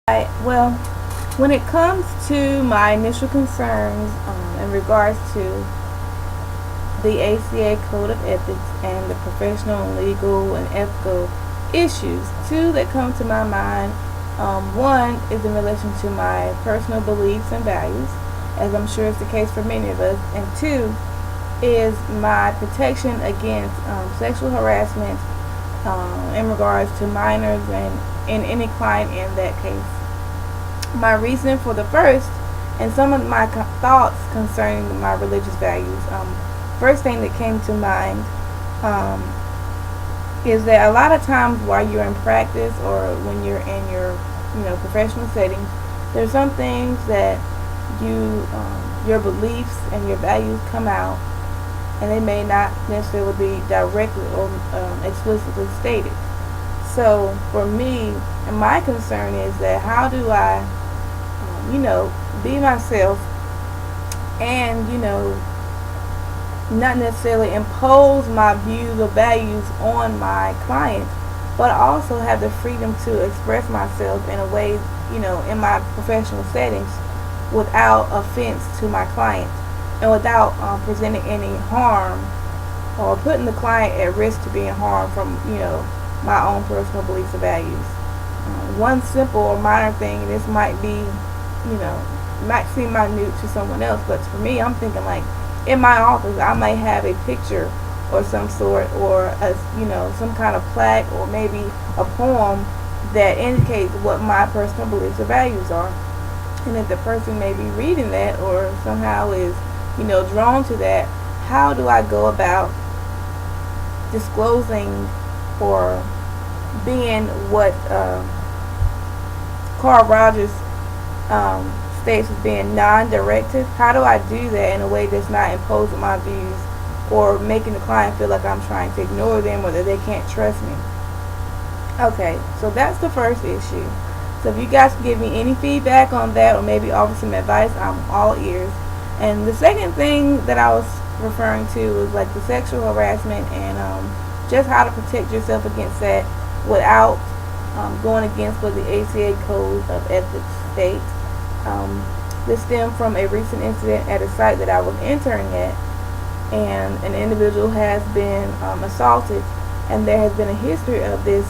Well, when it comes to my initial concerns in regards to the ACA Code of Ethics and the professional, legal, and ethical issues, two that come to my mind. One is in relation to my personal beliefs and values, as I'm sure is the case for many of us, and two is my protection against sexual harassment in regards to minors and in any client in that case. My reason for the first and some of my thoughts concerning my religious values. First thing that came to mind um, is that a lot of times while you're in practice or when you're in your professional settings, there's some things that your beliefs and your values come out, and they may not necessarily be directly or explicitly stated. So for me, and my concern is that how do I, be myself and, not necessarily impose my views or values on my clients, but also have the freedom to express myself in a way, in my professional settings without offense to my client and without presenting any harm or putting the client at risk to being harmed from, my own personal beliefs and values. One simple or minor thing, this might be, might seem minute to someone else, but for me, I'm thinking like in my office, I might have a picture or some sort, or some kind of plaque, or maybe a poem that indicates what my personal beliefs or values are. And if the person may be reading that or somehow is, drawn to that, how do I go about disclosing or being what Carl Rogers states as being non-directive? How do I do that in a way that's not imposing my views or making the client feel like I'm trying to ignore them or that they can't trust me? Okay, so that's the first issue. So if you guys can give me any feedback on that or maybe offer some advice, I'm all ears. And the second thing that I was referring to was like the sexual harassment and just how to protect yourself against that without going against what the ACA Code of Ethics states. This stemmed from a recent incident at a site that I was interning at, and an individual has been assaulted, and there has been a history of this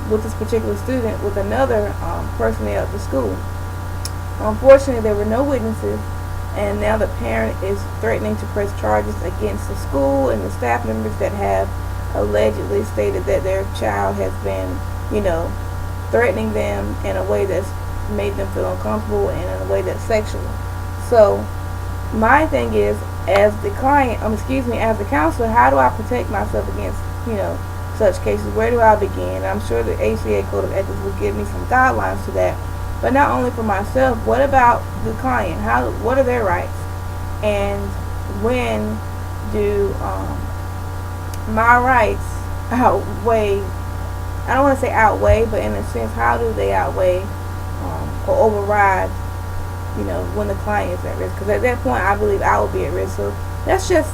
with this particular student with another personnel at the school. Unfortunately, there were no witnesses, and now the parent is threatening to press charges against the school and the staff members that have allegedly stated that their child has been, threatening them in a way that's made them feel uncomfortable and in a way that's sexual. So my thing is, as the client, as the counselor, how do I protect myself against, such cases? Where do I begin? I'm sure the ACA Code of Ethics will give me some guidelines to that. But not only for myself, what about the client? What are their rights? And when do my rights outweigh, I don't want to say outweigh, but in a sense, how do they outweigh or override, when the client is at risk? Because at that point, I believe I will be at risk. So that's just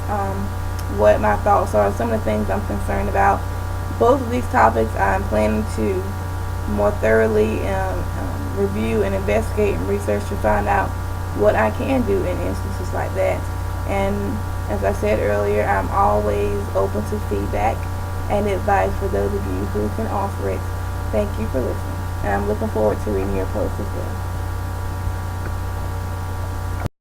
what my thoughts are, some of the things I'm concerned about. Both of these topics I'm planning to more thoroughly review and investigate and research to find out what I can do in instances like that. And as I said earlier, I'm always open to feedback and advice for those of you who can offer it. Thank you for listening, and I'm looking forward to reading your posts as well.